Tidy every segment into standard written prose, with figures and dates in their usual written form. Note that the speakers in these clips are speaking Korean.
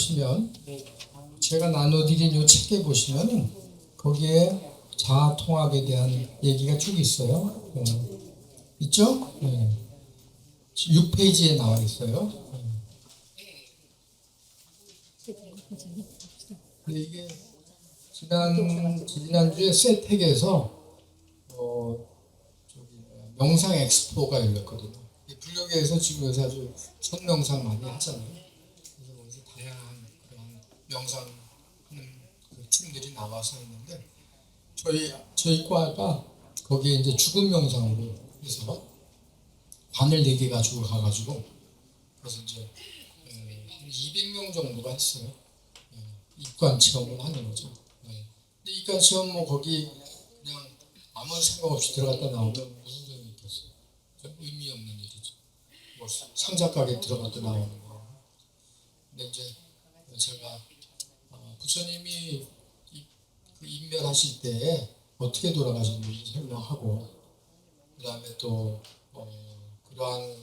보시면 제가 나눠드린 이 책에 보시면 거기에 자아 통합에 대한 얘기가 쭉 있어요. 있죠? 6페이지에 나와 있어요. 근데 이게 지난주에 셀텍에서 명상 엑스포가 열렸거든요. 불교계에서 지금 요새 아주 선명상 많이 하잖아요. 그래서 거기서 다양한 그런 명상하는 그 팀들이 나와서 했는데 저희 과가 거기에 이제 죽음 명상으로 해서 관을 4개 가지고 가가지고 그래서 이제 한 200명 정도가 했어요. 입관 체험을 하는 거죠. 근데 입관 체험 뭐 거기 그냥 아무 생각 없이 들어갔다 나오면 무슨 점이 있겠어요? 좀 의미 없는 일이죠. 뭐 상자 가게 들어갔다 나오는 거. 근데 이제 제가 부처님이 그 인멸하실 때 어떻게 돌아가셨는지 설명하고 그 다음에 또 그러한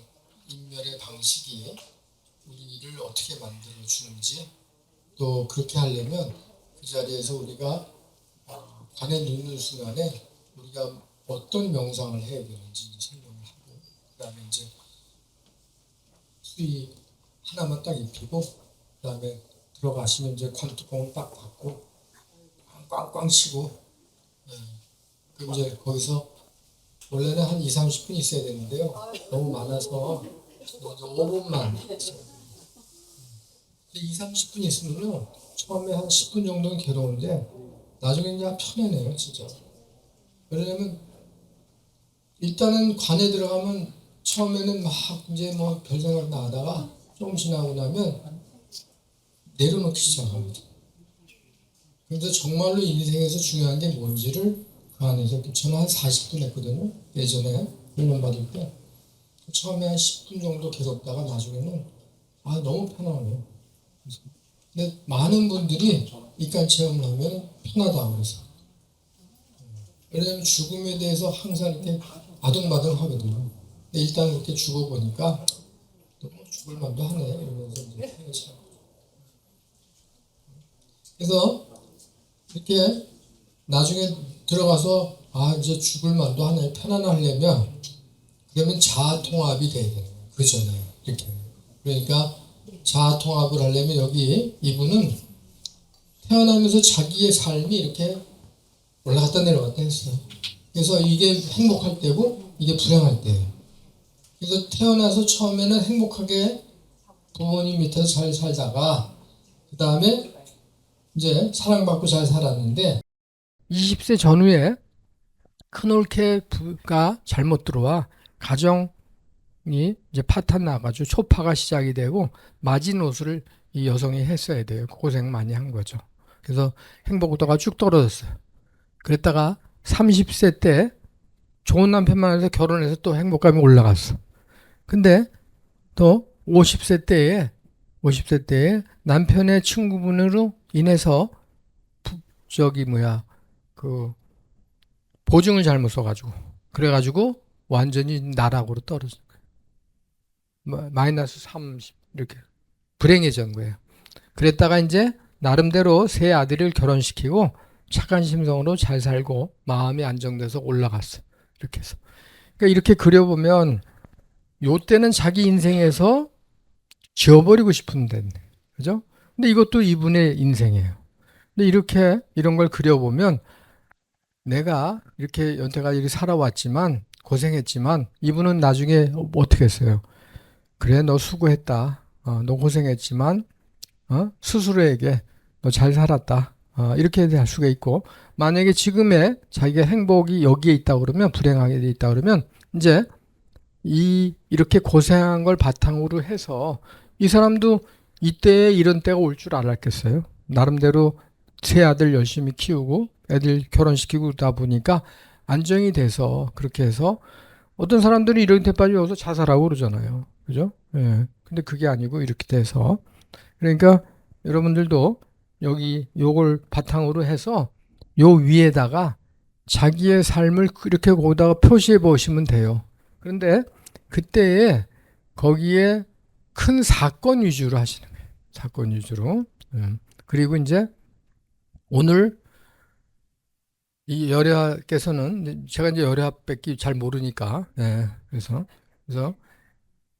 인멸의 방식이 우리를 어떻게 만들어 주는지 또 그렇게 하려면 그 자리에서 우리가 관에 눕는 순간에 우리가 어떤 명상을 해야 되는지 설명을 하고 그 다음에 이제 수의 하나만 딱 입히고 그 다음에 들어가시면 이제 관뚜껑을 딱 닫고 꽝꽝 치고 그럼 이제 거기서 원래는 한 20-30분 있어야 되는데요. 너무 많아서 5분만 20-30분 있으면요 처음에 한 10분 정도는 괴로운데 나중에 그냥 편해네요 진짜. 왜냐면 일단은 관에 들어가면 처음에는 막 이제 뭐 별 생각 나다가 조금 지나고 나면 내려놓기 시작합니다. 그래서 정말로 인생에서 중요한 게 뭔지를 그 안에서 저는 한 40분 했거든요. 예전에 훈련 받을 때 처음에 한 10분 정도 괴롭다가 나중에는 너무 편하네요. 근데 많은 분들이 입관 체험을 하면 편하다고 그래서 왜냐하면 죽음에 대해서 항상 이렇게 아둥바둥 하거든요. 근데 일단 그렇게 죽어보니까 너무 죽을 만도 하네 이러면서 이제 편해져. 그래서 이렇게 나중에 들어가서 이제 죽을 만도 하네 편안하려면 그러면 자아 통합이 돼야 되는 거예요. 그 전에 이렇게. 그러니까 자아 통합을 하려면 여기 이분은 태어나면서 자기의 삶이 이렇게 올라갔다 내려갔다 했어요. 그래서 이게 행복할 때고 이게 불행할 때예요. 그래서 태어나서 처음에는 행복하게 부모님 밑에서 잘 살다가 그 다음에 이제 사랑받고 잘 살았는데 20세 전후에 큰올케가 잘못 들어와 가정이 이제 파탄 나가지고 초파가 시작이 되고 마지노선을 이 여성이 했어야 돼요. 고생 많이 한 거죠. 그래서 행복도가 쭉 떨어졌어요. 그랬다가 30세 때 좋은 남편 만나서 결혼해서 또 행복감이 올라갔어. 근데 또 50세 때에 남편의 친구분으로 인해서 그 보증을 잘못 써가지고 그래가지고 완전히 나락으로 떨어진 거예요. 마이너스 30 이렇게 불행해진 거예요. 그랬다가 이제 나름대로 세 아들을 결혼시키고 착한 심성으로 잘 살고 마음이 안정돼서 올라갔어. 이렇게 해서. 그러니까 이렇게 그려보면 요때는 자기 인생에서 지워버리고 싶은데, 그죠? 근데 이것도 이분의 인생이에요. 근데 이런 걸 그려보면 내가 이렇게 연태까지 이렇게 살아왔지만 고생했지만 이분은 나중에 어떻게 했어요? 그래 너 수고했다. 너 고생했지만 스스로에게 너 잘 살았다. 이렇게 할 수가 있고 만약에 지금의 자기가 행복이 여기에 있다 그러면 불행하게 돼 있다 그러면 이제 이렇게 고생한 걸 바탕으로 해서 이 사람도 이때에 이런 때가 올 줄 알았겠어요. 나름대로 세 아들 열심히 키우고 애들 결혼시키고 그러다 보니까 안정이 돼서 그렇게 해서 어떤 사람들이 이런 데 빠져서 자살하고 그러잖아요. 그죠? 예. 근데 그게 아니고 이렇게 돼서 그러니까 여러분들도 여기 요걸 바탕으로 해서 요 위에다가 자기의 삶을 이렇게 거기다가 표시해 보시면 돼요. 그런데 그때에 거기에 큰 사건 위주로 하시는 거예요. 사건 위주로. 그리고 이제 오늘 이 열애학께서는 제가 이제 열애학밖에 잘 모르니까, 그래서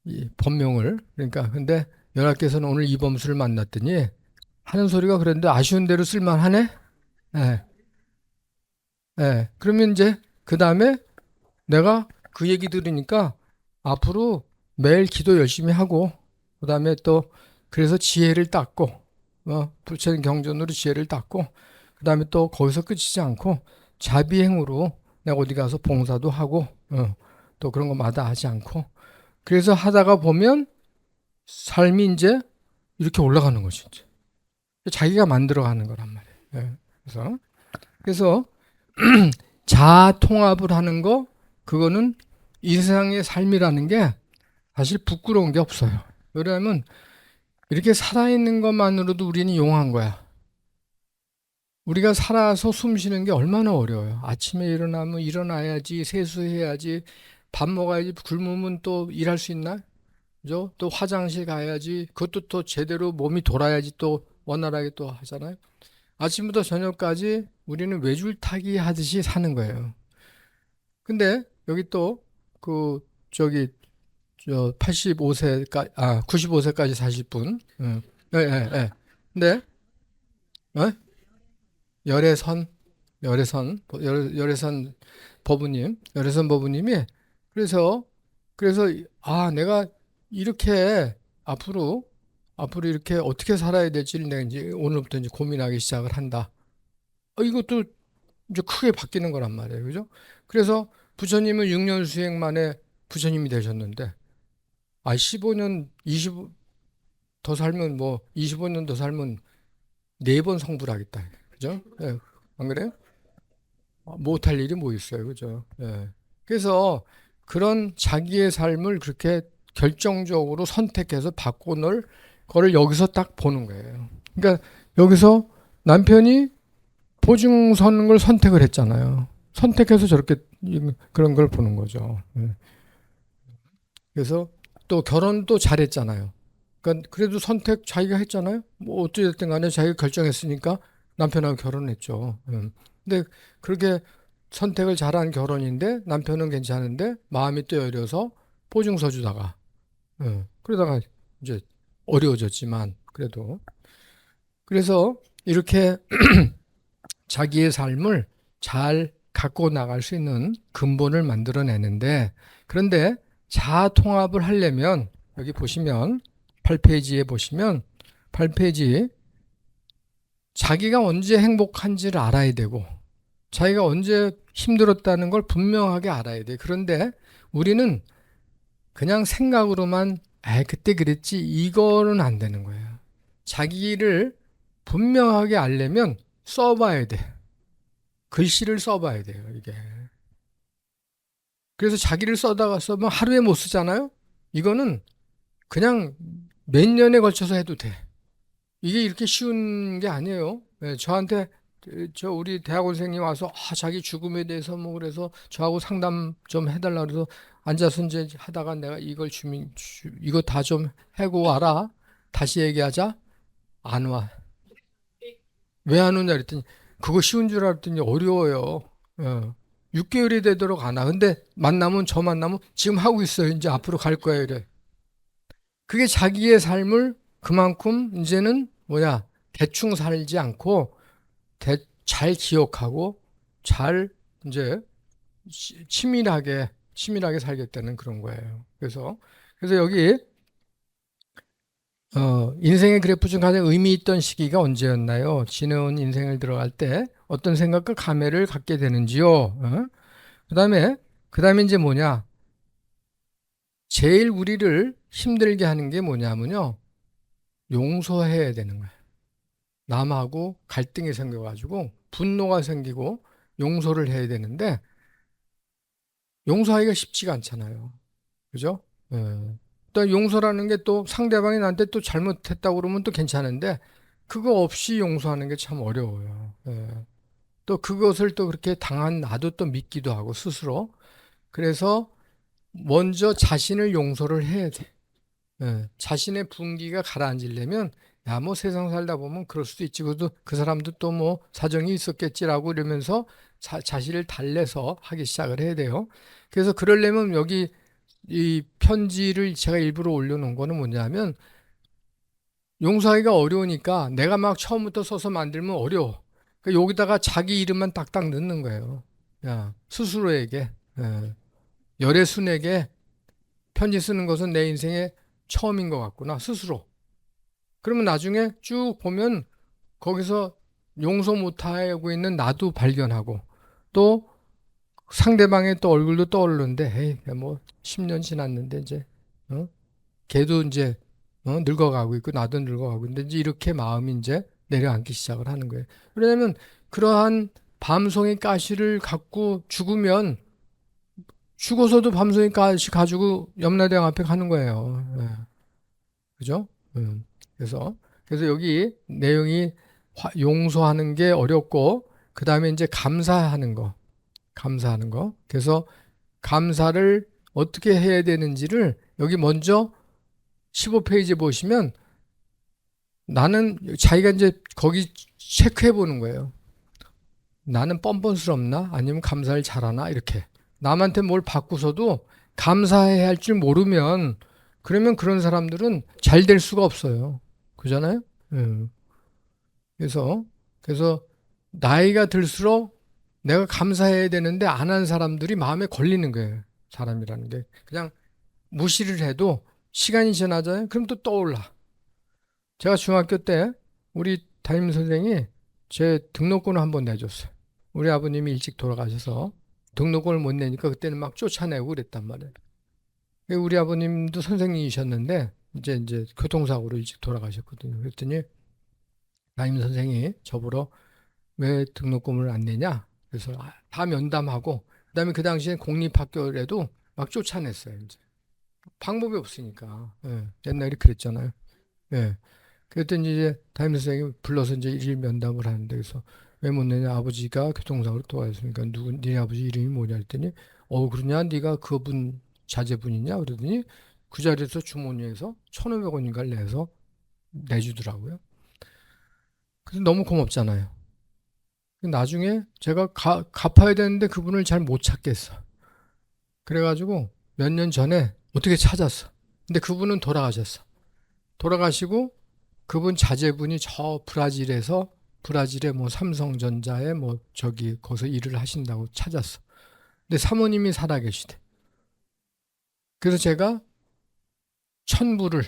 이 법명을 그러니까 근데 열애학께서는 오늘 이범수를 만났더니 하는 소리가 그랬는데 아쉬운 대로 쓸만하네. 예, 그러면 이제 그 다음에 내가 그 얘기 들으니까 앞으로 매일 기도 열심히 하고 그다음에 또 그래서 지혜를 닦고 부처님 경전으로 지혜를 닦고 그다음에 또 거기서 끝이지 않고 자비행으로 내가 어디 가서 봉사도 하고 또 그런 거 마다하지 않고 그래서 하다가 보면 삶이 이제 이렇게 올라가는 거지. 이제. 자기가 만들어가는 거란 말이에요. 그래서 자아 통합을 하는 거 그거는 이 세상의 삶이라는 게 사실 부끄러운 게 없어요. 왜냐하면 이렇게 살아있는 것만으로도 우리는 용한 거야. 우리가 살아서 숨 쉬는 게 얼마나 어려워요. 아침에 일어나면 일어나야지, 세수해야지, 밥 먹어야지, 굶으면 또 일할 수 있나? 그죠? 또 화장실 가야지, 그것도 또 제대로 몸이 돌아야지 또 원활하게 또 하잖아요. 아침부터 저녁까지 우리는 외줄타기 하듯이 사는 거예요. 근데 여기 또 그 저기 저 85세까지 95세까지 사실 분. 예. 근데 어? 열애선 열애선 열애선 법부님이 그래서 그래서 내가 이렇게 앞으로 이렇게 어떻게 살아야 될지를 내가 이제 오늘부터 이제 고민하기 시작을 한다. 이것도 이제 크게 바뀌는 거란 말이에요. 그죠? 그래서 부처님은 6년 수행 만에 부처님이 되셨는데 15년 20 더 살면 뭐 25년 더 살면 4번 성불 하겠다. 그죠? 예. 안 그래요? 못할 일이 뭐 있어요. 그죠? 예. 그래서 그런 자기의 삶을 그렇게 결정적으로 선택해서 바꿔놓을 거를 여기서 딱 보는 거예요. 그러니까 여기서 남편이 보증 서는 걸 선택을 했잖아요. 선택해서 저렇게 그런 걸 보는 거죠. 예. 그래서 또 결혼도 잘했잖아요. 그러니까 그래도 선택 자기가 했잖아요. 뭐 어찌됐든 간에 자기가 결정했으니까 남편하고 결혼했죠. 근데 그렇게 선택을 잘한 결혼인데 남편은 괜찮은데 마음이 또 여려서 보증서 주다가 그러다가 이제 어려워졌지만 그래도 그래서 이렇게 자기의 삶을 잘 갖고 나갈 수 있는 근본을 만들어내는데 그런데 자아 통합을 하려면 여기 보시면 8페이지에 보시면 8페이지 자기가 언제 행복한지를 알아야 되고 자기가 언제 힘들었다는 걸 분명하게 알아야 돼. 그런데 우리는 그냥 생각으로만 그때 그랬지 이거는 안 되는 거예요. 자기를 분명하게 알려면 써봐야 돼. 글씨를 써봐야 돼요, 이게. 그래서 자기를 써다가 써면 하루에 못 쓰잖아요? 이거는 그냥 몇 년에 걸쳐서 해도 돼. 이게 이렇게 쉬운 게 아니에요. 저한테 우리 대학원생님 와서 자기 죽음에 대해서 뭐 그래서 저하고 상담 좀 해달라 그래서 앉아서 이제 하다가 내가 이걸 이거 다 좀 해고 와라. 다시 얘기하자. 안 와. 왜 안 오냐 그랬더니 그거 쉬운 줄 알았더니 어려워요. 6개월이 되도록 안 와. 근데 만나면 저 만나면 지금 하고 있어요. 이제 앞으로 갈 거예요. 이래. 그게 자기의 삶을 그만큼 이제는 대충 살지 않고 잘 기억하고 잘 이제 치밀하게 살겠다는 그런 거예요. 그래서 여기 인생의 그래프 중 가장 의미 있던 시기가 언제였나요? 지내온 인생을 들어갈 때 어떤 생각과 감회를 갖게 되는지요? 그다음에 이제 뭐냐? 제일 우리를 힘들게 하는 게 뭐냐면요. 용서해야 되는 거예요. 남하고 갈등이 생겨가지고 분노가 생기고 용서를 해야 되는데 용서하기가 쉽지가 않잖아요. 그죠? 예. 또 용서라는 게 또 상대방이 나한테 또 잘못했다고 그러면 또 괜찮은데 그거 없이 용서하는 게 참 어려워요. 또 그것을 또 그렇게 당한 나도 또 믿기도 하고 스스로. 그래서 먼저 자신을 용서를 해야 돼. 자신의 분기가 가라앉으려면 야, 뭐 세상 살다 보면 그럴 수도 있지. 그래도 그 사람도 또 뭐 사정이 있었겠지라고 이러면서 자신을 달래서 하기 시작을 해야 돼요. 그래서 그러려면 여기 이 편지를 제가 일부러 올려놓은 거는 뭐냐면 용서하기가 어려우니까 내가 막 처음부터 써서 만들면 어려워. 그러니까 여기다가 자기 이름만 딱딱 넣는 거예요. 야, 스스로에게, 열애순에게 편지 쓰는 것은 내 인생의 처음인 것 같구나, 스스로. 그러면 나중에 쭉 보면 거기서 용서 못하고 있는 나도 발견하고 또 상대방의 또 얼굴도 떠오르는데, 에이, 뭐 10년 지났는데 이제, 어? 걔도 이제 늙어가고 있고 나도 늙어가고 있는데 이제 이렇게 마음이 이제 내려앉기 시작을 하는 거예요. 왜냐하면 그러한 밤송이 가시를 갖고 죽으면 죽어서도 밤송이 가시 가지고 염라대왕 앞에 가는 거예요. 예. 그죠? 그래서 여기 내용이 용서하는 게 어렵고 그 다음에 이제 감사하는 거. 그래서 감사를 어떻게 해야 되는지를 여기 먼저 15페이지 보시면 나는 자기가 이제 거기 체크해 보는 거예요. 나는 뻔뻔스럽나? 아니면 감사를 잘하나? 이렇게. 남한테 뭘 받고서도 감사해야 할 줄 모르면 그러면 그런 사람들은 잘 될 수가 없어요. 그잖아요? 예. 그래서, 그래서 나이가 들수록 내가 감사해야 되는데 안 한 사람들이 마음에 걸리는 거예요. 사람이라는 게. 그냥 무시를 해도 시간이 지나잖아요. 그럼 또 떠올라. 제가 중학교 때 우리 담임 선생이 제 등록금을 한번 내줬어요. 우리 아버님이 일찍 돌아가셔서 등록금을 못 내니까 그때는 막 쫓아내고 그랬단 말이에요. 우리 아버님도 선생님이셨는데 이제 교통사고로 일찍 돌아가셨거든요. 그랬더니 담임 선생이 저보러 왜 등록금을 안 내냐? 그래서 다 면담하고 그다음에 그 당시에 공립학교라도 막 쫓아냈어요. 이제 방법이 없으니까. 예, 옛날에 그랬잖아요. 예. 그랬더니 이제 담임 선생님이 불러서 이제 일일 면담을 하는데 그래서 왜 못 내냐 아버지가 교통사고로 돌아가셨으니까 누구 네 아버지 이름이 뭐냐 했더니 그러냐 네가 그분 자제분이냐 그러더니 그 자리에서 주머니에서 1,500원인가를 내서 내주더라고요. 그래서 너무 고맙잖아요. 나중에 제가 갚아야 되는데 그분을 잘 못 찾겠어. 그래가지고 몇 년 전에 어떻게 찾았어. 근데 그분은 돌아가셨어. 돌아가시고 그분 자제분이 저 브라질의 뭐 삼성전자에 뭐 저기 거기서 일을 하신다고 찾았어. 근데 사모님이 살아계시대. 그래서 제가 1,000불을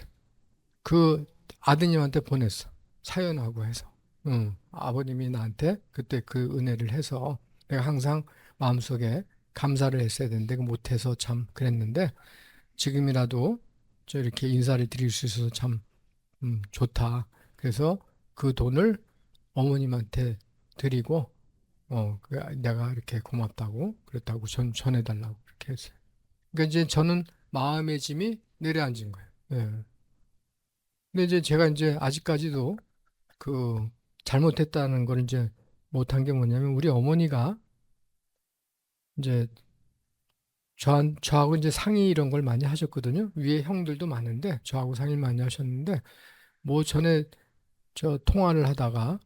그 아드님한테 보냈어. 사연하고 해서. 응. 아버님이 나한테 그때 그 은혜를 해서 내가 항상 마음속에 감사를 했어야 되는데 그 못해서 참 그랬는데 지금이라도 저 이렇게 인사를 드릴 수 있어서 참 좋다. 그래서 그 돈을 어머님한테 드리고 내가 이렇게 고맙다고 그랬다고 전해달라고 그렇게 했어요. 그러니까 이제 저는 마음의 짐이 내려앉은 거예요. 예. 근데 이제 제가 이제 아직까지도 그 잘못했다는 걸 이제 못한 게 뭐냐면 우리 어머니가 이제 저하고 이제 상의 이런 걸 많이 하셨거든요. 위에 형들도 많은데 저하고 상의 많이 하셨는데 뭐 전에 저 통화를 하다가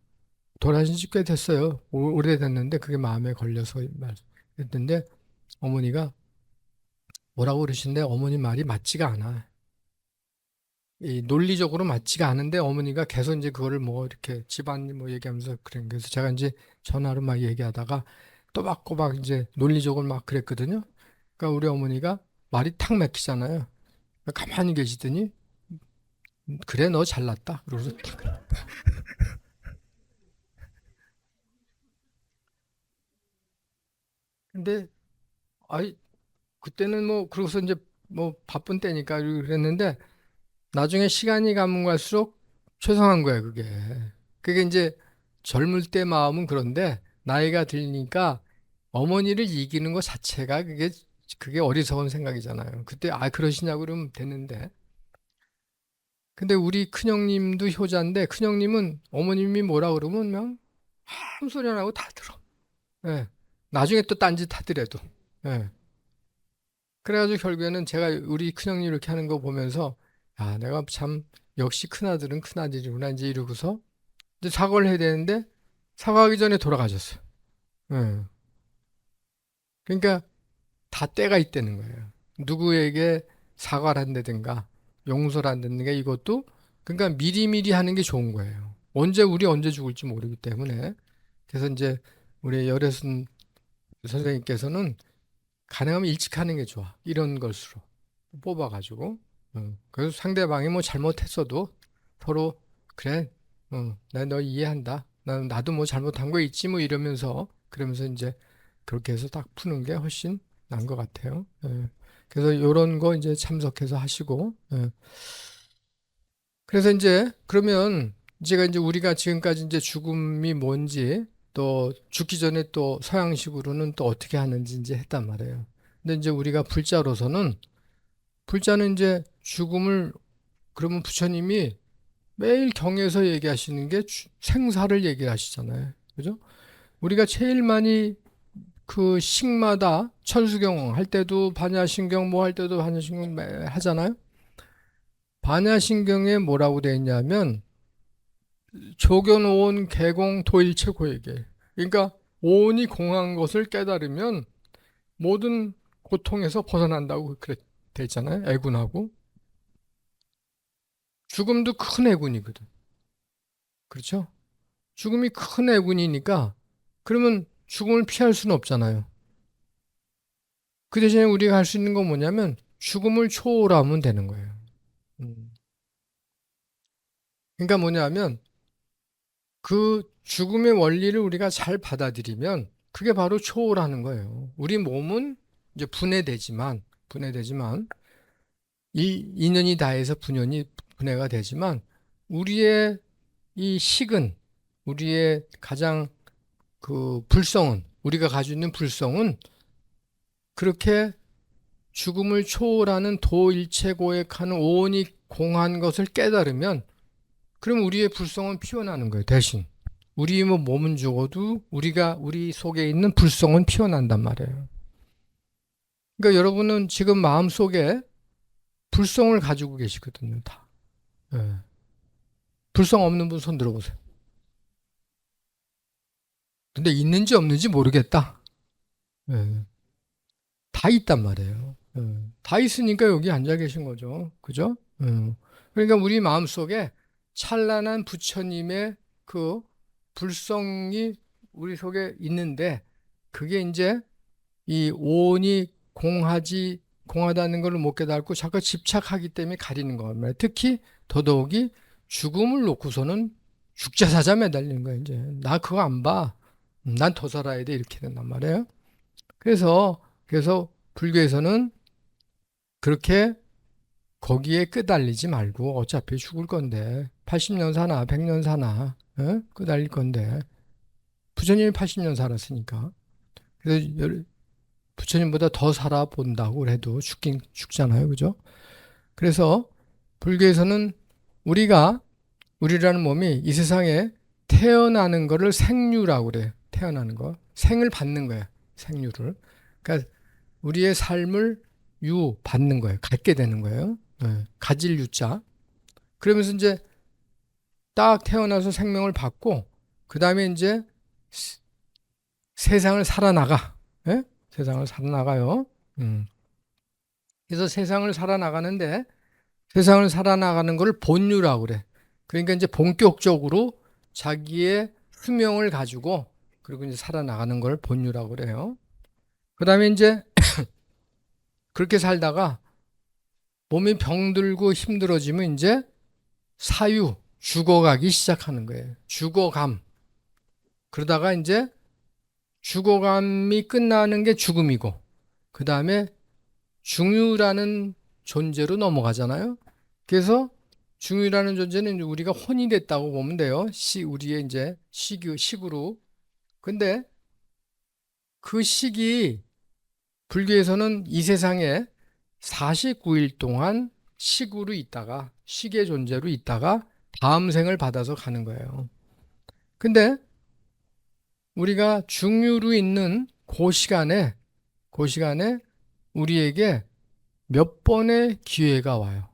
돌아가신 지 꽤 됐어요. 오래됐는데 그게 마음에 걸려서 말했는데 어머니가 뭐라고 그러시는데 어머니 말이 맞지가 않아. 이 논리적으로 맞지가 않은데 어머니가 계속 이제 그거를 뭐 이렇게 집안 뭐 얘기하면서 그런 그래서 제가 이제 전화로 막 얘기하다가 또박또박 이제 논리적으로 막 그랬거든요. 그러니까 우리 어머니가 말이 탁 막히잖아요. 가만히 계시더니 그래 너 잘났다. 그러고서 탁. 근데 아이 그때는 뭐 그러고서 이제 뭐 바쁜 때니까 그랬는데 나중에 시간이 가면 갈수록 죄송한 거예요, 그게. 그게 이제 젊을 때 마음은 그런데 나이가 들니까 어머니를 이기는 것 자체가 그게 어리석은 생각이잖아요. 그때 그러시냐고 그러면 되는데. 근데 우리 큰형님도 효자인데 큰형님은 어머님이 뭐라 그러면 그냥 아무 소리 안 하고 다 들어. 예. 나중에 또 딴짓 하더라도. 예. 그래가지고 결국에는 제가 우리 큰형님 이렇게 하는 거 보면서 내가 참 역시 큰아들은 큰아들이구나 이제 이러고서 이제 사과를 해야 되는데 사과하기 전에 돌아가셨어요. 예. 그러니까 다 때가 있다는 거예요. 누구에게 사과를 한다든가 용서를 한다든가 이것도 그러니까 미리미리 하는 게 좋은 거예요. 언제 죽을지 모르기 때문에. 그래서 이제 우리 열애순 선생님께서는 가능하면 일찍 하는 게 좋아. 이런 것으로 뽑아가지고. 그래서 상대방이 뭐 잘못했어도 서로 그래, 나 너 이해한다. 나도 뭐 잘못한 거 있지 뭐 이러면서 그러면서 이제 그렇게 해서 딱 푸는 게 훨씬 나은 것 같아요. 예. 그래서 요런 거 이제 참석해서 하시고. 예. 그래서 이제 그러면 제가 이제 우리가 지금까지 이제 죽음이 뭔지 또 죽기 전에 또 서양식으로는 또 어떻게 하는지 이제 했단 말이에요. 근데 이제 우리가 불자는 이제 죽음을 그러면 부처님이 매일 경에서 얘기하시는 게 생사를 얘기하시잖아요. 그죠? 우리가 제일 많이 그 식마다 천수경 할 때도 반야신경 뭐 할 때도 반야신경 하잖아요. 반야신경에 뭐라고 되어 있냐면 조견오온 개공 도일체 고에게 그러니까 오온이 공한 것을 깨달으면 모든 고통에서 벗어난다고 그래 돼 있잖아요. 애군하고 죽음도 큰 애군이거든. 그렇죠? 죽음이 큰 애군이니까 그러면 죽음을 피할 수는 없잖아요. 그 대신에 우리가 할 수 있는 건 뭐냐면 죽음을 초월하면 되는 거예요. 음. 그러니까 뭐냐면 그 죽음의 원리를 우리가 잘 받아들이면 그게 바로 초월하는 거예요. 우리 몸은 이제 분해되지만 이 인연이 다해서 분해가 되지만 우리의 이 식은 우리의 가장 그 불성은 우리가 가지고 있는 불성은 그렇게 죽음을 초월하는 도일체고액하는 오온이 공한 것을 깨달으면 그럼 우리의 불성은 피어나는 거예요. 대신 우리 뭐 몸은 죽어도 우리 속에 있는 불성은 피어난단 말이에요. 그러니까 여러분은 지금 마음 속에 불성을 가지고 계시거든요. 다. 예. 불성 없는 분 손 들어보세요. 근데 있는지 없는지 모르겠다. 예. 다 있단 말이에요. 다 있으니까 여기 앉아 계신 거죠. 그죠? 그러니까 우리 마음속에 찬란한 부처님의 그 불성이 우리 속에 있는데 그게 이제 이 오온이 공하다는 걸 못 깨닫고 자꾸 집착하기 때문에 가리는 겁니다. 특히 더더욱이 죽음을 놓고서는 죽자사자 매달리는 거예요. 이제 나 그거 안 봐. 난 더 살아야 돼 이렇게 된단 말이에요. 그래서 불교에서는 그렇게 거기에 끄달리지 말고 어차피 죽을 건데 80년 사나 100년 사나 끄달릴 건데 부처님이 80년 살았으니까 그래서 부처님보다 더 살아본다고 해도 죽긴 죽잖아요. 그죠? 그래서 불교에서는 우리라는 몸이 이 세상에 태어나는 거를 생류라고 그래요. 태어나는 거. 생을 받는 거예요. 생류를. 그러니까 우리의 삶을 받는 거예요. 갖게 되는 거예요. 가질 유자. 그러면서 이제 딱 태어나서 생명을 받고, 그 다음에 이제 세상을 살아나가. 예? 세상을 살아나가요. 그래서 세상을 살아나가는 걸 본유라고 그래. 그러니까 이제 본격적으로 자기의 수명을 가지고, 그리고 이제 살아나가는 걸 본유라고 그래요. 그 다음에 이제 그렇게 살다가 몸이 병들고 힘들어지면 이제 죽어가기 시작하는 거예요. 죽어감. 그러다가 이제 죽어감이 끝나는 게 죽음이고, 그 다음에 중유라는 존재로 넘어가잖아요. 그래서 중유라는 존재는 우리가 혼이 됐다고 보면 돼요. 우리의 이제 식으로. 근데 그 식이 불교에서는 이 세상에 49일 동안 식의 존재로 있다가 다음 생을 받아서 가는 거예요. 근데 우리가 중류로 있는 그 시간에 우리에게 몇 번의 기회가 와요.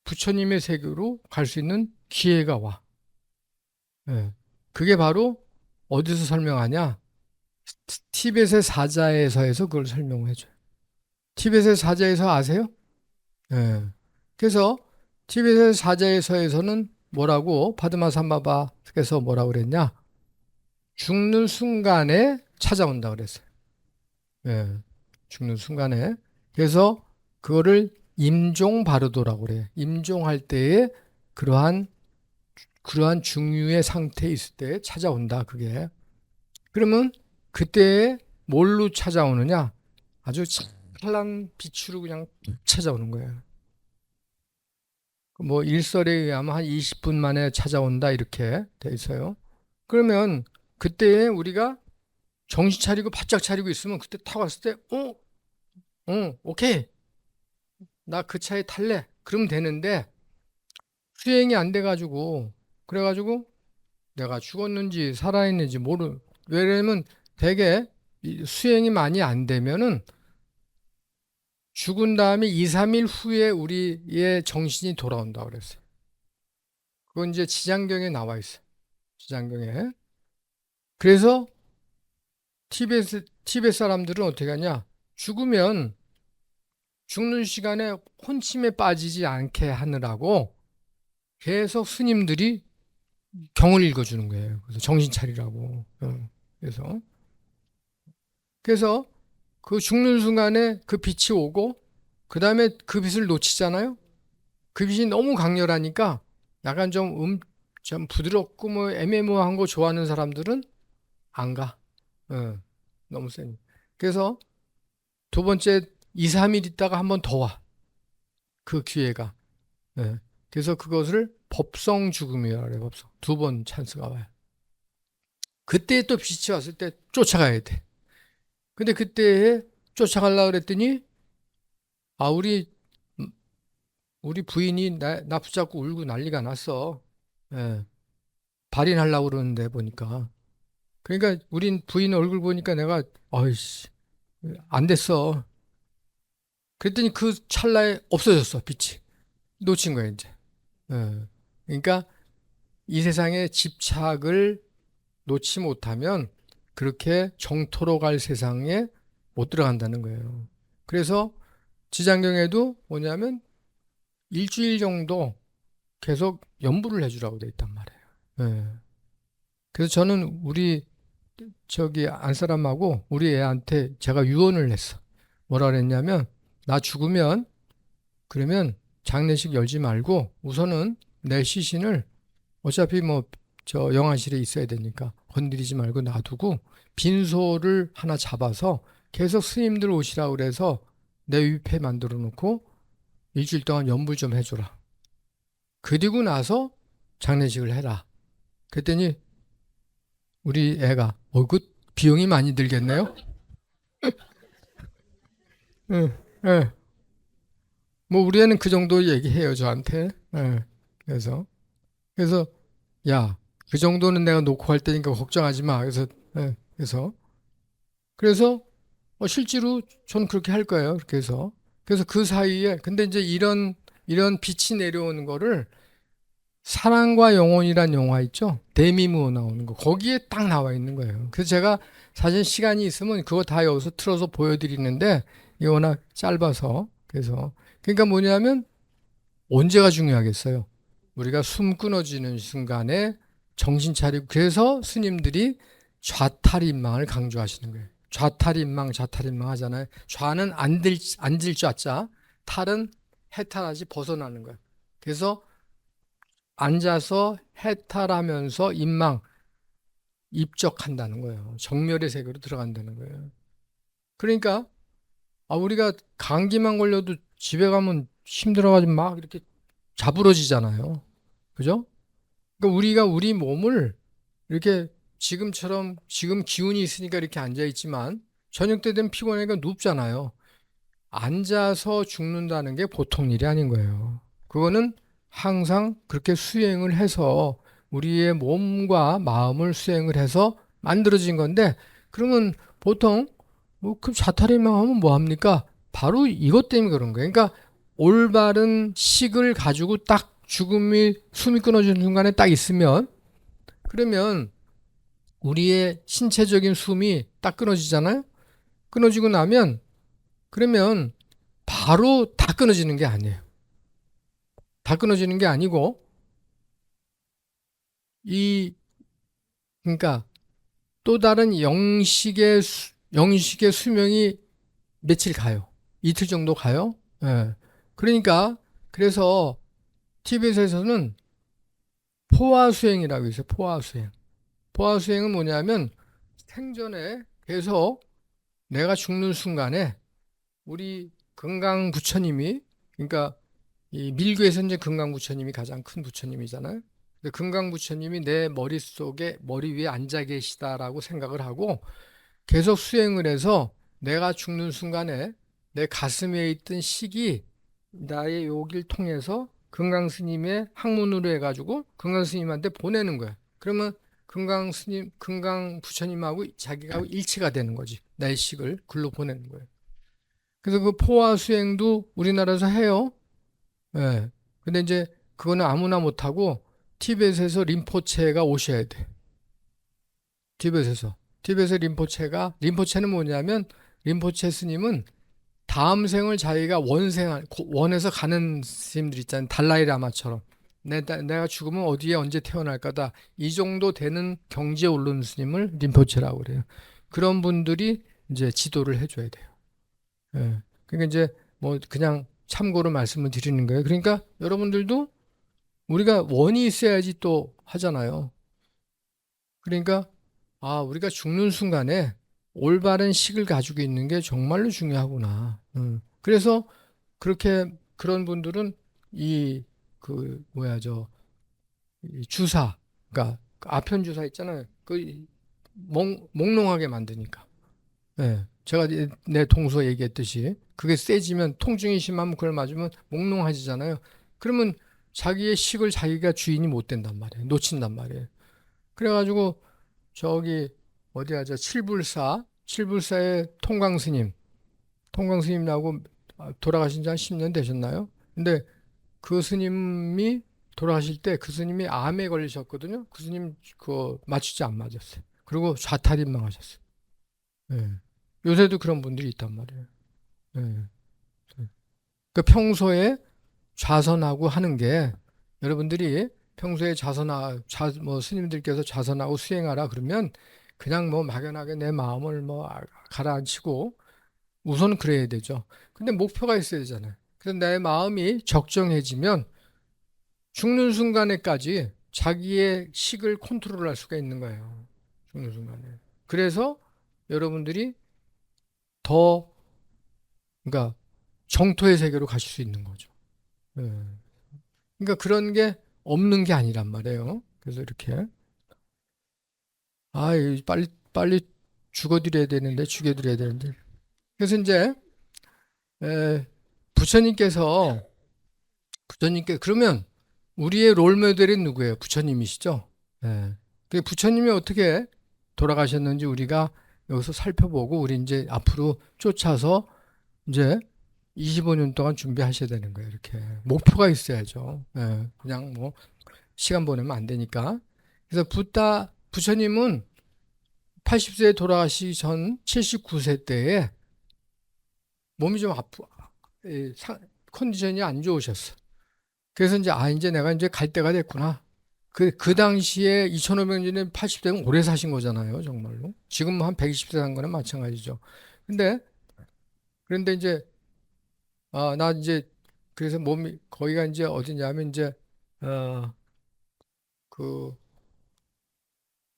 부처님의 세계로 갈 수 있는 기회가 와. 예. 그게 바로 어디서 설명하냐? 티벳의 사자에서에서 그걸 설명해줘요. 티벳의 사자에서 아세요? 예. 그래서 티벳의 사자에서에서는 뭐라고 파드마삼바바께서 뭐라고 그랬냐? 죽는 순간에 찾아온다 그랬어요. 예. 죽는 순간에. 그래서 그거를 임종 바르도라고 그래요. 임종할 때에 그러한 중류의 상태에 있을 때 찾아온다 그게. 그러면 그때 뭘로 찾아오느냐? 아주 찬란한 빛으로 그냥 찾아오는 거예요. 뭐 일설에 의하면 한 20분 만에 찾아온다 이렇게 돼 있어요. 그러면 그때에 우리가 정신 차리고 바짝 차리고 있으면 그때 타고 왔을 때 오케이. 나 그 차에 탈래. 그러면 되는데 수행이 안 돼가지고 그래가지고 내가 죽었는지 살아있는지 왜냐면 되게 수행이 많이 안 되면은 죽은 다음에 2, 3일 후에 우리의 정신이 돌아온다고 그랬어요. 그건 이제 지장경에 나와 있어요. 지장경에. 그래서 티베트 사람들은 어떻게 하냐? 죽는 시간에 혼침에 빠지지 않게 하느라고 계속 스님들이 경을 읽어주는 거예요. 그래서 정신 차리라고. 그래서 그 죽는 순간에 그 빛이 오고 그 다음에 그 빛을 놓치잖아요. 그 빛이 너무 강렬하니까 약간 좀 부드럽고 뭐 애매모호한 거 좋아하는 사람들은 안 가. 너무 세니. 그래서 두 번째 2, 3일 있다가 한 번 더 와. 그 기회가. 예. 그래서 그것을 법성 죽음이라고 해요. 법성. 두 번 찬스가 와요. 그때 또 빛이 왔을 때 쫓아가야 돼. 근데 그때에 쫓아가려고 그랬더니 아 우리 부인이 나 붙잡고 울고 난리가 났어. 예. 발인하려고 그러는데 보니까. 그러니까 우린 부인 얼굴 보니까 내가 어이씨 안 됐어. 그랬더니 그 찰나에 없어졌어 빛이. 놓친 거야 이제. 예. 그러니까 이 세상에 집착을 놓지 못하면 그렇게 정토로 갈 세상에 못 들어간다는 거예요. 그래서 지장경에도 뭐냐면 일주일 정도 계속 연부를 해주라고 돼 있단 말이에요. 예. 그래서 저는 우리 저기 안사람하고 우리 애한테 제가 유언을 했어. 뭐라 그랬냐면 나 죽으면 그러면 장례식 열지 말고 우선은 내 시신을 어차피 뭐 저 영안실에 있어야 되니까 건드리지 말고 놔두고 빈소를 하나 잡아서 계속 스님들 오시라고 그래서 내 위패 만들어 놓고 일주일 동안 연불 좀 해줘라. 그리고 나서 장례식을 해라. 그랬더니 우리 애가 그 비용이 많이 들겠네요. 응, 예. 뭐 우리 애는 그 정도 얘기해요 저한테. 예. 그래서 야, 그 정도는 내가 놓고 할 테니까 걱정하지 마. 예. 그래서 실제로 저는 그렇게 할 거예요. 그래서 그 사이에 근데 이제 이런 빛이 내려오는 거를 사랑과 영혼이란 영화 있죠? 데미무어 나오는 거. 거기에 딱 나와 있는 거예요. 그래서 제가 사실 시간이 있으면 그거 다 여기서 틀어서 보여드리는데 이게 워낙 짧아서 그러니까 뭐냐면 언제가 중요하겠어요? 우리가 숨 끊어지는 순간에 정신 차리고 그래서 스님들이 좌탈인망을 강조하시는 거예요. 좌탈인망 하잖아요. 좌는 앉을 좌자, 탈은 해탈하지 벗어나는 거예요. 그래서 앉아서 해탈하면서 입적한다는 거예요. 정멸의 세계로 들어간다는 거예요. 그러니까 우리가 감기만 걸려도 집에 가면 힘들어가지고 막 이렇게 자부러지잖아요. 그죠? 그러니까 우리가 우리 몸을 이렇게 지금 기운이 있으니까 이렇게 앉아 있지만 저녁 때 되면 피곤하니까 눕잖아요. 앉아서 죽는다는 게 보통 일이 아닌 거예요. 그거는 항상 그렇게 수행을 해서 우리의 몸과 마음을 수행을 해서 만들어진 건데 그러면 보통 그 자타리만 하면 뭐 합니까? 바로 이것 때문에 그런 거예요. 그러니까 올바른 식을 가지고 딱 숨이 끊어지는 순간에 딱 있으면, 그러면 우리의 신체적인 숨이 딱 끊어지잖아요. 끊어지고 나면, 그러면 바로 다 끊어지는 게 아니에요. 다 끊어지는 게 아니고, 이 그러니까 또 다른 영식의 수명이 며칠 가요. 이틀 정도 가요. 예. 그러니까 그래서 TBS에서는 포화수행이라고 있어요. 포화수행. 포화수행은 뭐냐면 생전에 계속 내가 죽는 순간에 우리 금강 부처님이, 그러니까 이 밀교에서 이제 금강 부처님이 가장 큰 부처님이잖아요. 근데 금강 부처님이 내 머릿속에 머리 위에 앉아 계시다라고 생각을 하고 계속 수행을 해서 내가 죽는 순간에 내 가슴에 있던 식이 나의 욕을 통해서 금강 스님의 학문으로 해가지고 금강 스님한테 보내는 거야. 그러면 금강 스님, 금강 부처님하고 자기가 일치가 되는 거지. 나의 식을 글로 보내는 거예요. 그래서 그 포화 수행도 우리나라에서 해요. 예. 근데 이제 그거는 아무나 못하고 티벳에서 림포체가 오셔야 돼. 티벳에서. 티벳의 림포체는 뭐냐면 림포체 스님은 다음 생을 자기가 원해서 가는 스님들 있잖아요. 달라이라마처럼. 내가 죽으면 어디에 언제 태어날 거다. 이 정도 되는 경지에 오른 스님을 림포체라고 그래요. 그런 분들이 이제 지도를 해줘야 돼요. 예. 그러니까 이제 뭐 그냥 참고로 말씀을 드리는 거예요. 그러니까 여러분들도 우리가 원이 있어야지 또 하잖아요. 그러니까 우리가 죽는 순간에 올바른 식을 가지고 있는 게 정말로 중요하구나. 그래서 그런 분들은 이 주사, 그러니까 그 아편 주사 있잖아요. 그 몽롱하게 만드니까. 예. 제가 내 동서 얘기했듯이 그게 세지면 통증이 심하면 그걸 맞으면 몽롱해지잖아요. 그러면 자기의 식을 자기가 주인이 못 된단 말이에요. 놓친단 말이에요. 그래가지고 저기 어디 하죠? 칠불사의 통광스님하고 돌아가신 지 한 10년 되셨나요? 근데 그 스님이 돌아가실 때 그 스님이 암에 걸리셨거든요. 그 스님 그 맞추지 안 맞았어요. 그리고 좌탈인망하셨어요. 예. 요새도 그런 분들이 있단 말이에요. 예. 그 평소에 좌선하고 하는 게 여러분들이 평소에 뭐 스님들께서 좌선하고 수행하라 그러면 그냥 뭐 막연하게 내 마음을 뭐 가라앉히고 우선 그래야 되죠. 근데 목표가 있어야 되잖아요. 그래서 내 마음이 적정해지면 죽는 순간에까지 자기의 식을 컨트롤할 수가 있는 거예요. 죽는 순간에. 그래서 여러분들이 더, 그러니까 정토의 세계로 가실 수 있는 거죠. 예. 그러니까 그런 게 없는 게 아니란 말이에요. 그래서 이렇게 빨리 빨리 죽여드려야 되는데. 그래서 이제 에, 부처님께서 부처님께 그러면 우리의 롤 모델이 누구예요? 부처님이시죠? 예. 그 부처님이 어떻게 돌아가셨는지 우리가 여기서 살펴보고 우리 이제 앞으로 쫓아서 이제 25년 동안 준비하셔야 되는 거예요. 이렇게 목표가 있어야죠. 예. 그냥 뭐 시간 보내면 안 되니까. 그래서 부처님은 80세에 돌아가시기 전 79세 때에 몸이 좀 컨디션이 안 좋으셨어. 그래서 이제 내가 이제 갈 때가 됐구나. 그 당시에 2500년에 80대면 오래 사신 거잖아요, 정말로. 지금 한 120세 산 거는 마찬가지죠. 근데, 그런데 이제, 나 이제, 그래서 거기가 이제 어디냐면 이제, 어, 그,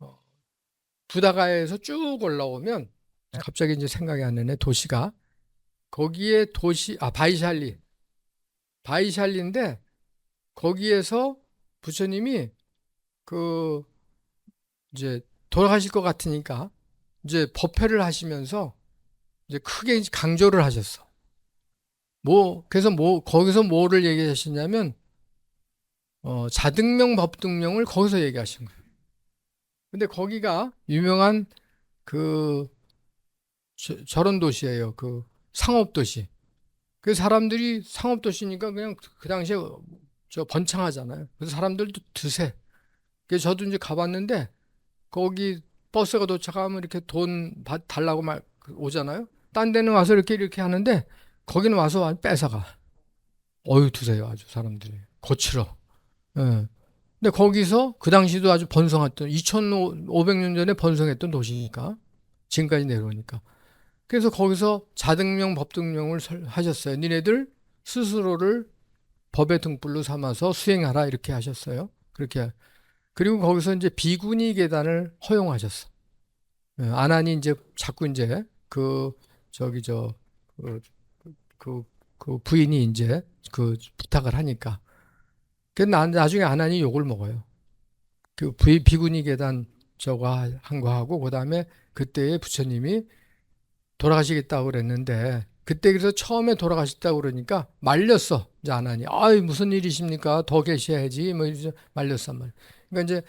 어, 부다가에서 쭉 올라오면 갑자기 이제 생각이 안 나네, 도시가. 거기에 바이샬리인데 거기에서 부처님이 그 이제 돌아가실 것 같으니까 이제 법회를 하시면서 이제 크게 강조를 하셨어. 그래서 거기서 뭐를 얘기하셨냐면, 자등명 법등명을 거기서 얘기하신 거예요. 근데 거기가 유명한 그 저런 도시예요. 그 상업 도시. 그 사람들이 상업도시니까 그냥 그 당시에 저 번창하잖아요. 그래서 사람들도 드세. 그래서 저도 이제 가봤는데 거기 버스가 도착하면 이렇게 돈 달라고 막 오잖아요. 딴 데는 와서 이렇게 하는데 거기는 와서 뺏어가. 어유 드세요. 아주 사람들이. 거칠어. 예. 근데 거기서 그 당시도 아주 번성했던 2500년 전에 번성했던 도시니까 지금까지 내려오니까. 그래서 거기서 자등령 법등령을 하셨어요. 니네들 스스로를 법의 등불로 삼아서 수행하라 이렇게 하셨어요. 그렇게. 그리고 거기서 이제 비구니 계단을 허용하셨어. 아난이 이제 자꾸 이제 그 저기 그, 그, 그 부인이 이제 그 부탁을 하니까. 그 나중에 아난이 욕을 먹어요. 그 비구니 계단 저거 한 거 하고 그다음에 그때의 부처님이 돌아가시겠다고 그랬는데 그때 그래서 처음에 돌아가셨다고 그러니까 말렸어. 이제 아난이. 아이 무슨 일이십니까? 더 계셔야지. 뭐 이제 말렸단 말이야. 그러니까 이제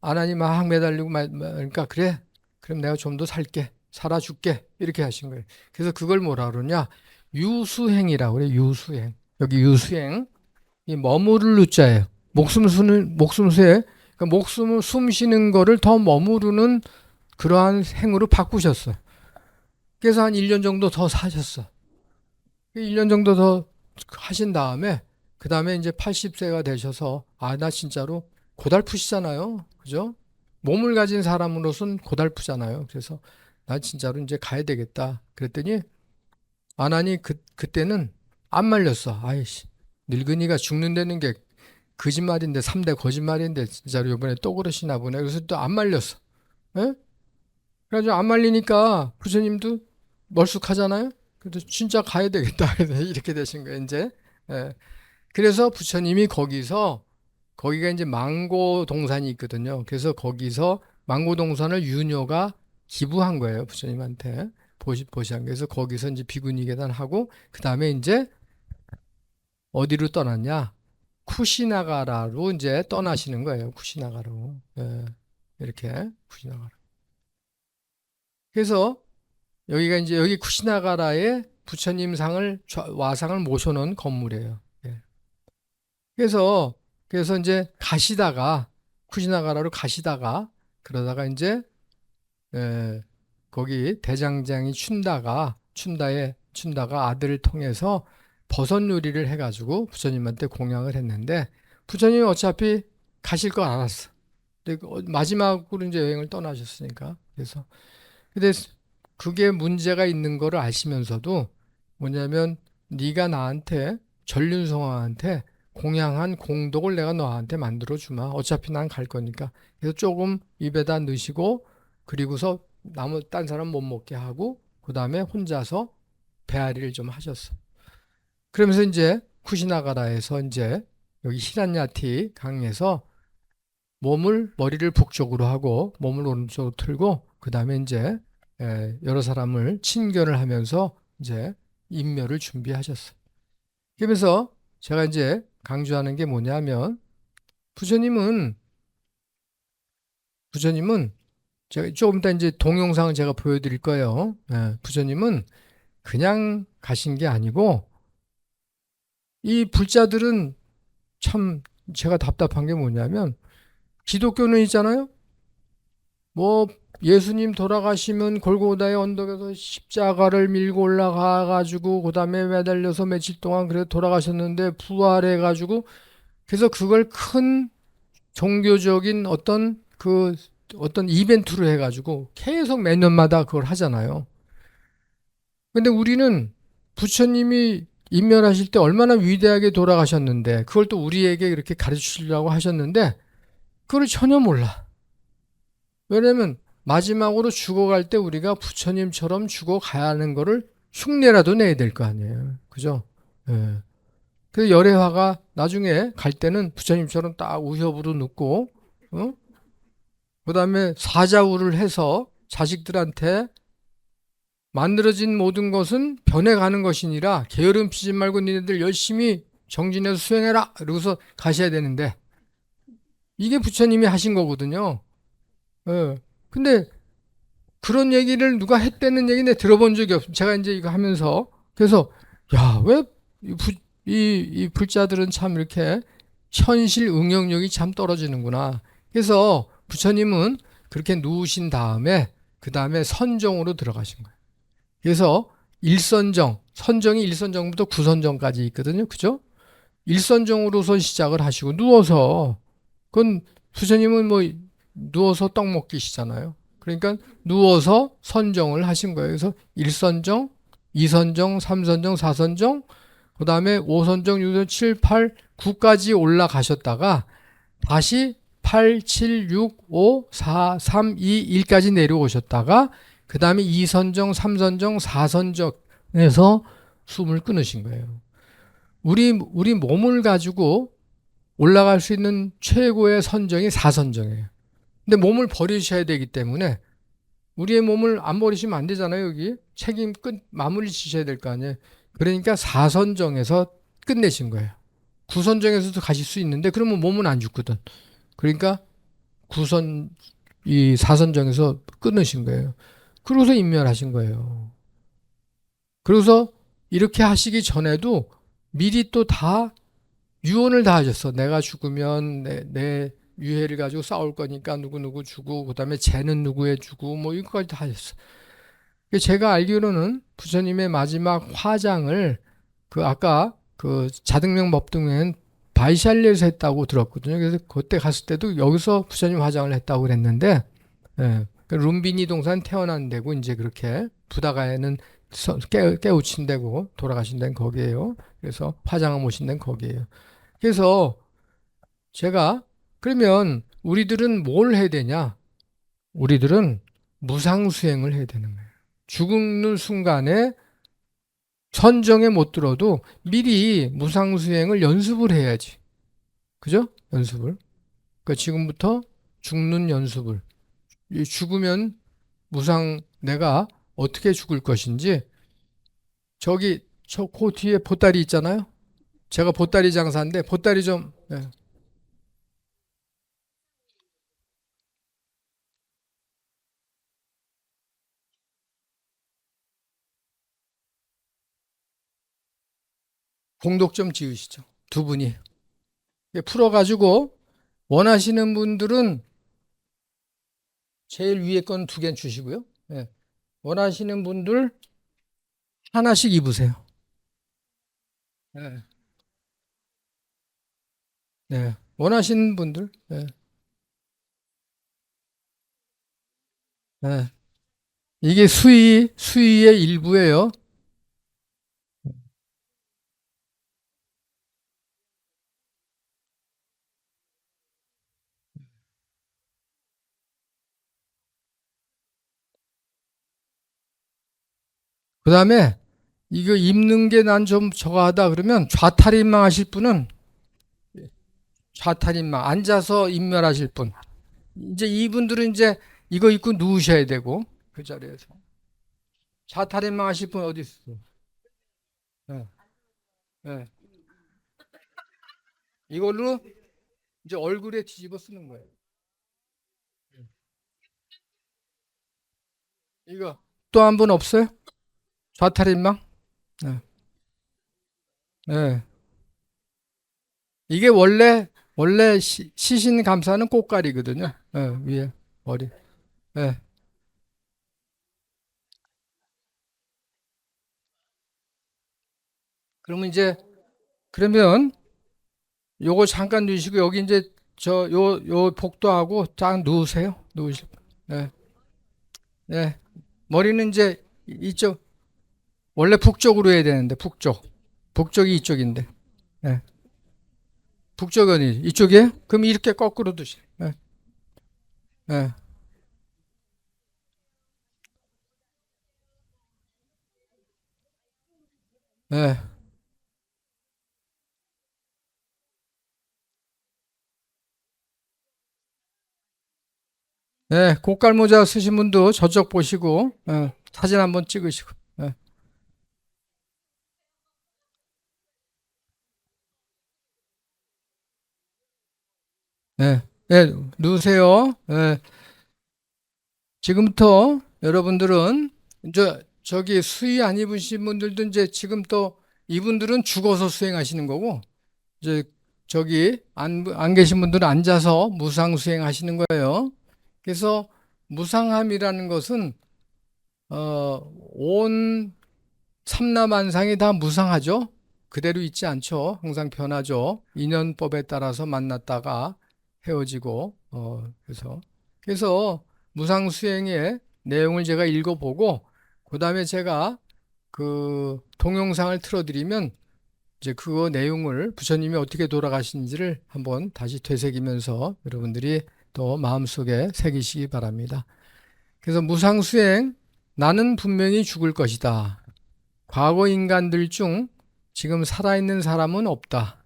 아난이 막 매달리고 그러니까 그래. 그럼 내가 좀 더 살게. 살아줄게. 이렇게 하신 거예요. 그래서 그걸 뭐라 그러냐? 유수행이라고 그래. 유수행. 여기 유수행. 이 머무를 루자예요. 목숨 수에 그러니까 목숨을 숨 쉬는 거를 더 머무르는 그러한 행으로 바꾸셨어요. 그래서 한 1년 정도 더 사셨어. 1년 정도 더 하신 다음에 그 다음에 이제 80세가 되셔서 나 진짜로 고달프시잖아요. 그죠? 몸을 가진 사람으로서는 고달프잖아요. 그래서 나 진짜로 이제 가야 되겠다. 그랬더니 아나니 그때는 안 말렸어. 아이씨 늙은이가 죽는다는 게 거짓말인데 3대 거짓말인데 진짜로 이번에 또 그러시나 보네. 그래서 또 안 말렸어. 예? 그래가지고 안 말리니까 부처님도 멀쑥하잖아요. 그래도 진짜 가야 되겠다. 이렇게 되신 거예요, 이제. 예. 그래서 부처님이 거기가 이제 망고 동산이 있거든요. 그래서 거기서 망고 동산을 유녀가 기부한 거예요, 부처님한테. 보시한. 그래서 거기서 이제 비구니 계단하고, 그 다음에 이제 어디로 떠났냐? 쿠시나가라로 이제 떠나시는 거예요, 쿠시나가로. 예. 이렇게, 쿠시나가라. 그래서 여기가 이제 여기 쿠시나가라에 부처님 와상을 모셔놓은 건물이에요. 예. 그래서 이제 가시다가 쿠시나가라로 가시다가 그러다가 이제 거기 대장장이 춘다가 아들을 통해서 버섯 요리를 해가지고 부처님한테 공양을 했는데 부처님이 어차피 가실 거 알았어. 근데 마지막으로 이제 여행을 떠나셨으니까 그래서 근데 그게 문제가 있는 거를 아시면서도 뭐냐면 네가 나한테 전륜성왕한테 공양한 공덕을 내가 너한테 만들어 주마. 어차피 난 갈 거니까. 그래서 조금 입에다 넣으시고 그리고서 딴 사람 못 먹게 하고 그다음에 혼자서 배앓이를 좀 하셨어. 그러면서 이제 쿠시나가라에서 이제 여기 히란야티 강에서 머리를 북쪽으로 하고 몸을 오른쪽으로 틀고 그다음에 이제 여러 사람을 친견을 하면서 이제 인멸을 준비하셨어요. 그러면서 제가 이제 강조하는 게 뭐냐면 부처님은 제가 조금 이따 이제 동영상을 제가 보여드릴 거예요. 부처님은 그냥 가신 게 아니고 이 불자들은 참 제가 답답한 게 뭐냐면 기독교는 있잖아요. 뭐 예수님 돌아가시면 골고다의 언덕에서 십자가를 밀고 올라가 가지고 그다음에 매달려서 며칠 동안 그래서 돌아가셨는데 부활해 가지고 그래서 그걸 큰 종교적인 어떤 이벤트로 해 가지고 계속 매년마다 그걸 하잖아요. 근데 우리는 부처님이 인멸하실 때 얼마나 위대하게 돌아가셨는데 그걸 또 우리에게 이렇게 가르쳐 주려고 하셨는데 그걸 전혀 몰라. 왜냐면 마지막으로 죽어갈 때 우리가 부처님처럼 죽어가야 하는 거를 흉내라도 내야 될 거 아니에요. 그죠? 예. 그래서 열애화가 나중에 갈 때는 부처님처럼 딱 우협으로 눕고, 그 다음에 사자우를 해서 자식들한테 만들어진 모든 것은 변해가는 것이니라 게으름 피지 말고 니네들 열심히 정진해서 수행해라. 그러고서 가셔야 되는데 이게 부처님이 하신 거거든요. 예. 근데 그런 얘기를 누가 했다는 얘기 내가 들어본 적이 없어요. 제가 이제 이거 하면서. 그래서, 야, 왜 이 불자들은 참 이렇게 현실 응용력이 참 떨어지는구나. 그래서 부처님은 그렇게 누우신 다음에 그 다음에 선정으로 들어가신 거예요. 그래서 일선정, 선정이 일선정부터 구선정까지 있거든요. 그죠? 일선정으로서 시작을 하시고 누워서 그건 부처님은 뭐 누워서 떡 먹기시잖아요. 그러니까 누워서 선정을 하신 거예요. 그래서 일선정, 이선정, 삼선정, 사선정, 그 다음에 5선정, 6선, 7, 8, 9까지 올라가셨다가 다시 8, 7, 6, 5, 4, 3, 2, 1까지 내려오셨다가 그 다음에 2선정, 3선정, 4선정에서 숨을 끊으신 거예요. 우리 몸을 가지고 올라갈 수 있는 최고의 선정이 4선정이에요. 근데 몸을 버리셔야 되기 때문에 우리의 몸을 안 버리시면 안 되잖아요. 여기 책임 끝 마무리 지셔야 될 거 아니에요. 그러니까 4선정에서 끝내신 거예요. 9선정에서도 가실 수 있는데 그러면 몸은 안 죽거든. 그러니까 9선 이 4선정에서 끊으신 거예요. 그러고서 인멸하신 거예요. 그래서 이렇게 하시기 전에도 미리 또 다 유언을 다 하셨어. 내가 죽으면 내 유해를 가지고 싸울 거니까 누구 주고 그다음에 쟤는 누구에 주고 뭐 이거까지 다 하셨어. 제가 알기로는 부처님의 마지막 화장을 그 아까 그 자등명 법등명은 바이샬리에서 했다고 들었거든요. 그래서 그때 갔을 때도 여기서 부처님 화장을 했다고 그랬는데, 예. 그 룸비니 동산 태어난 데고 이제 그렇게 부다가에는 깨우친 데고 돌아가신 데는 거기에요. 그래서 화장을 모신 데는 거기에요. 그래서 제가 그러면 우리들은 뭘 해야 되냐? 우리들은 무상수행을 해야 되는 거예요. 죽는 순간에 선정에 못 들어도 미리 무상수행을 연습을 해야지. 그죠? 연습을. 그러니까 지금부터 죽는 연습을. 죽으면 무상 내가 어떻게 죽을 것인지 저기 저 그 뒤에 보따리 있잖아요. 제가 보따리 장사인데 보따리 좀 공독 좀 지으시죠. 두 분이. 풀어가지고 원하시는 분들은 제일 위에 건 두 개 주시고요. 예. 원하시는 분들 하나씩 입으세요. 예. 네. 원하시는 분들. 예. 예. 이게 수의의 일부예요. 그 다음에 이거 입는 게 난 좀 저거 하다 그러면 좌탈인망 하실 분은 좌탈인망 앉아서 인멸하실 분. 이제 이분들은 이제 이거 입고 누우셔야 되고 그 자리에서 좌탈인망 하실 분 어디 있어? 예. 예. 이걸로 이제 얼굴에 뒤집어 쓰는 거예요. 이거 또 한 분 없어요? 좌탈인망? 예. 예. 이게 원래 시신 감사는 꽃갈이거든요. 예, 위에 머리. 예. 그러면 이제 그러면 요거 잠깐 누시고 여기 이제 저 요 복도하고 쫙 누우세요. 누우실. 예. 예. 머리는 이제 이쪽 원래 북쪽으로 해야 되는데 북쪽. 북쪽이 이쪽인데. 예. 북쪽은 이쪽이에요? 그럼 이렇게 거꾸로 두시. 예. 예. 예. 예. 고깔 모자 쓰신 분도 저쪽 보시고 사진 한번 찍으시고. 예. 예. 예. 누우세요. 예. 지금부터 여러분들은 이제 저기 수의 안 입으신 분들도 이제 지금 또 이분들은 죽어서 수행하시는 거고, 이제 저기 안 계신 분들은 앉아서 무상 수행하시는 거예요. 그래서 무상함이라는 것은 온 삼라만상이 다 무상하죠. 그대로 있지 않죠. 항상 변하죠. 인연법에 따라서 만났다가 헤어지고 그래서 무상 수행의 내용을 제가 읽어보고 그다음에 제가 그 동영상을 틀어드리면 이제 그 내용을 부처님이 어떻게 돌아가신지를 한번 다시 되새기면서 여러분들이 또 마음속에 새기시기 바랍니다. 그래서 무상 수행, 나는 분명히 죽을 것이다. 과거 인간들 중 지금 살아있는 사람은 없다.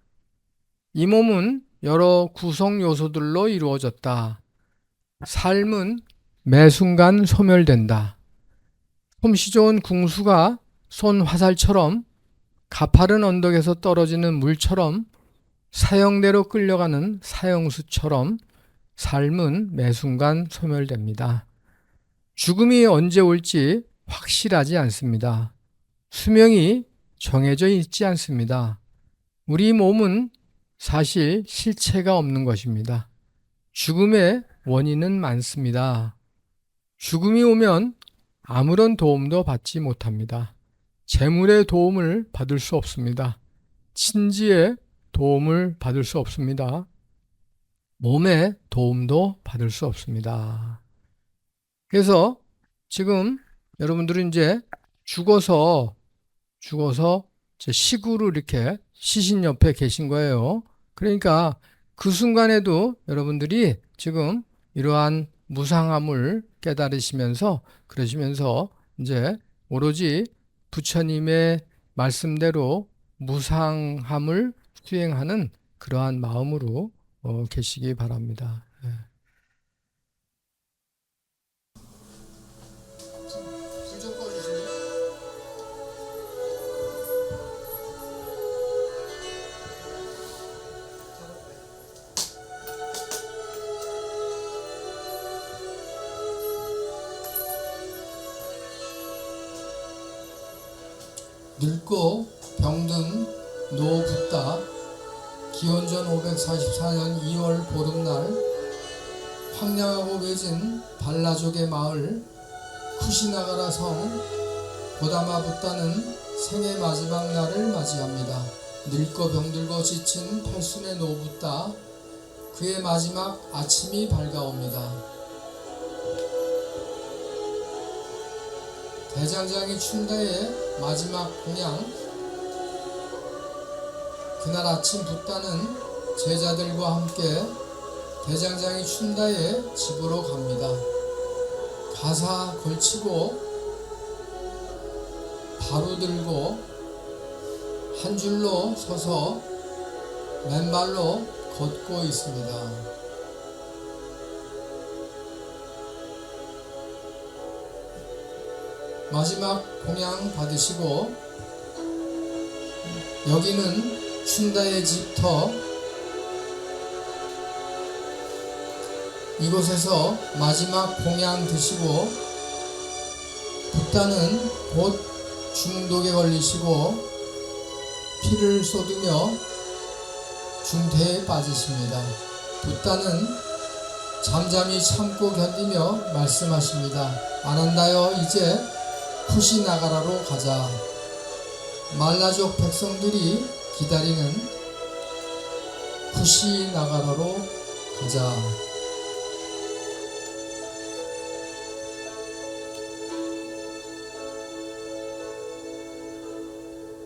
이 몸은 여러 구성 요소들로 이루어졌다. 삶은 매 순간 소멸된다. 솜씨 좋은 궁수가 쏜 화살처럼 가파른 언덕에서 떨어지는 물처럼 사형대로 끌려가는 사형수처럼 삶은 매 순간 소멸됩니다. 죽음이 언제 올지 확실하지 않습니다. 수명이 정해져 있지 않습니다. 우리 몸은 사실 실체가 없는 것입니다. 죽음의 원인은 많습니다. 죽음이 오면 아무런 도움도 받지 못합니다. 재물의 도움을 받을 수 없습니다. 친지의 도움을 받을 수 없습니다. 몸의 도움도 받을 수 없습니다. 그래서 지금 여러분들은 이제 죽어서 시구로 이렇게 시신 옆에 계신 거예요. 그러니까 그 순간에도 여러분들이 지금 이러한 무상함을 깨달으시면서 그러시면서 이제 오로지 부처님의 말씀대로 무상함을 수행하는 그러한 마음으로 계시기 바랍니다. 늙고 병든 노 붓다 기원전 544년 2월 보름날 황량하고 외진 발라족의 마을 쿠시나가라 성 고다마 붓다는 생의 마지막 날을 맞이합니다. 늙고 병들고 지친 팔순의 노 붓다 그의 마지막 아침이 밝아옵니다. 대장장이 춘다의 마지막 공양 그날 아침 붓다는 제자들과 함께 대장장이 춘다의 집으로 갑니다. 가사 걸치고 바로 들고 한 줄로 서서 맨발로 걷고 있습니다. 마지막 공양 받으시고 여기는 춘다의 집터 이곳에서 마지막 공양 드시고 붓다는 곧 중독에 걸리시고 피를 쏟으며 중태에 빠지십니다. 붓다는 잠잠히 참고 견디며 말씀하십니다. 아난다여 이제 쿠시나가라로 가자. 말라족 백성들이 기다리는 쿠시나가라로 가자.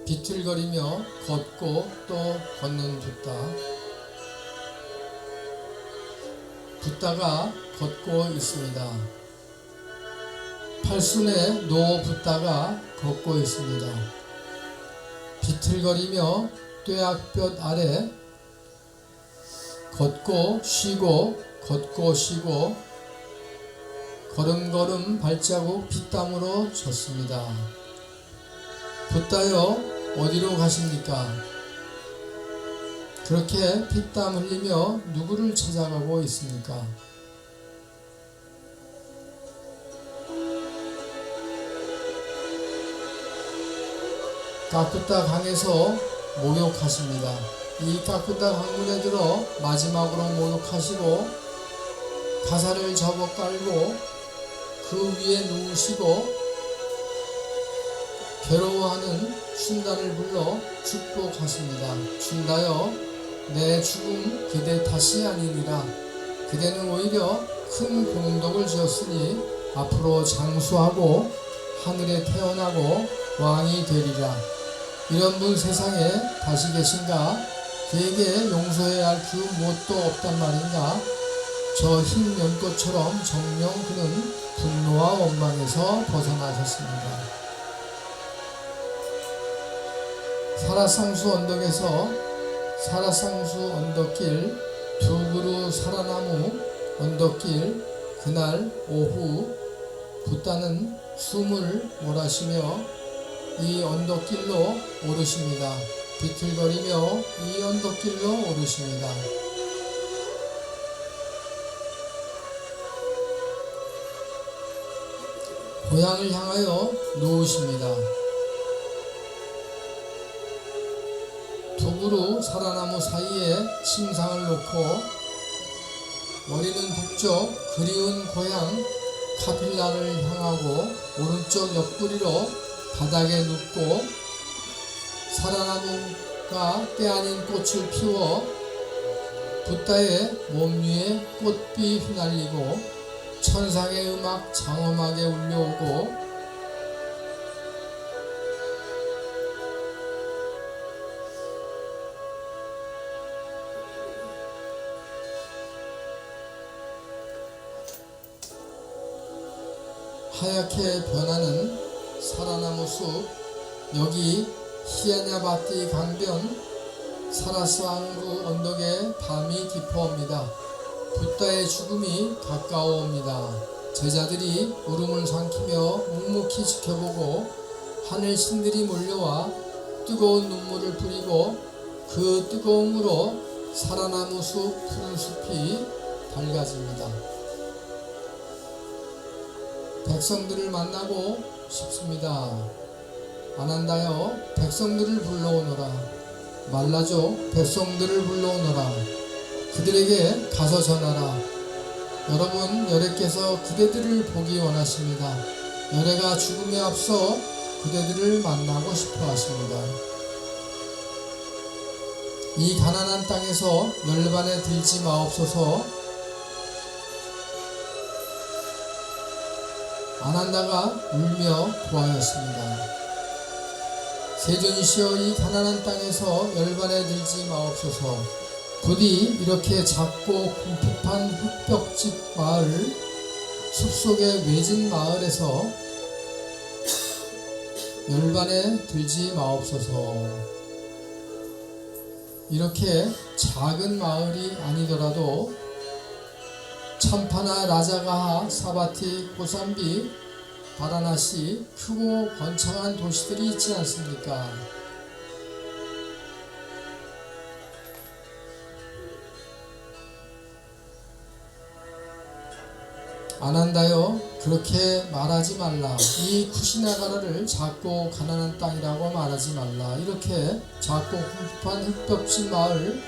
비틀거리며 걷고 또 걷는 붓다가 걷고 있습니다. 팔순의 노 붓다가 걷고 있습니다. 비틀거리며 뙤약볕 아래 걷고 쉬고 걷고 쉬고 걸음걸음 발자국 핏땀으로 젖습니다. 붓다여 어디로 가십니까? 그렇게 피땀 흘리며 누구를 찾아가고 있습니까? 가쿠타 강에서 목욕하십니다. 이 가쿠타 강물에 들어 마지막으로 목욕하시고 가사를 접어 깔고 그 위에 누우시고 괴로워하는 춘다를 불러 축복하십니다. 춘다여, 내 죽음 그대 탓이 아니니라. 그대는 오히려 큰 공덕을 지었으니 앞으로 장수하고 하늘에 태어나고 왕이 되리라. 이런 분 세상에 다시 계신가? 그에게 용서해야 할 그 무엇도 없단 말인가? 저 흰 연꽃처럼 정녕 그는 분노와 원망에서 벗어나셨습니다. 사라상수 언덕에서 사라상수 언덕길 두 그루 사라나무 언덕길 그날 오후 붓다는 숨을 몰아쉬며 이 언덕길로 오르십니다. 비틀거리며 이 언덕길로 오르십니다. 고향을 향하여 누우십니다. 두 그루 사라나무 사이에 침상을 놓고 머리는 북쪽 그리운 고향 카필라를 향하고 오른쪽 옆구리로 바닥에 눕고 사라나무가 때아닌 꽃을 피워 붓다의 몸 위에 꽃비 휘날리고 천상의 음악 장엄하게 울려오고 하얗게 변하는 사라나무 숲, 여기 히아냐바티 강변 사라스왕루 언덕에 밤이 깊어옵니다. 붓다의 죽음이 가까워옵니다. 제자들이 울음을 삼키며 묵묵히 지켜보고 하늘 신들이 몰려와 뜨거운 눈물을 뿌리고 그 뜨거움으로 사라나무 숲 푸른 숲이 밝아집니다. 백성들을 만나고 싶습니다. 아난다여, 백성들을 불러오너라. 말라조, 백성들을 불러오너라. 그들에게 가서 전하라. 여러분, 여래께서 그대들을 보기 원하십니다. 여래가 죽음에 앞서 그대들을 만나고 싶어 하십니다. 이 가난한 땅에서 열반에 들지 마옵소서. 아난다가 울며 구하였습니다. 세존이시여, 이 가난한 땅에서 열반에 들지 마옵소서. 부디 이렇게 작고 궁핍한 흙벽집 마을, 숲속의 외진 마을에서 열반에 들지 마옵소서. 이렇게 작은 마을이 아니더라도 참파나 라자가하, 사바티, 고산비, 바라나시 크고 번창한 도시들이 있지 않습니까? 아난다여, 그렇게 말하지 말라. 이 쿠시나가라를 작고 가난한 땅이라고 말하지 말라. 이렇게 작고 궁핍한 흙벽진 마을,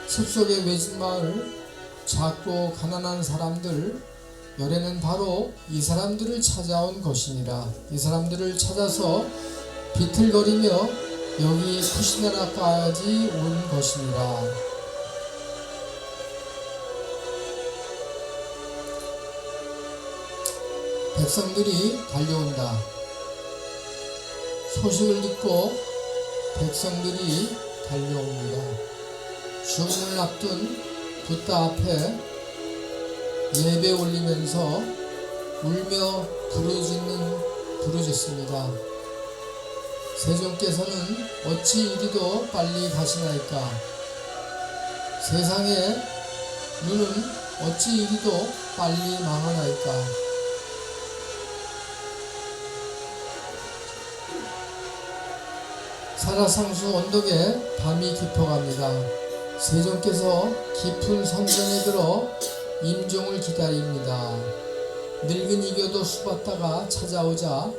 숲속의 외진 마을, 작고 가난한 사람들, 열애는 바로 이 사람들을 찾아온 것이니라. 이 사람들을 찾아서 비틀거리며 여기 쿠시나라까지 온 것이니라. 백성들이 달려온다. 소식을 듣고 백성들이 달려옵니다. 죽음을 앞둔 붓다 앞에 예배 올리면서 울며 부르짖습니다. 세존께서는 어찌 이리도 빨리 가시나이까? 세상의 눈은 어찌 이리도 빨리 망하나이까? 사라상수 언덕에 밤이 깊어갑니다. 세존께서 깊은 선전에 들어 임종을 기다립니다. 늙은 이교도 수받다가 찾아오자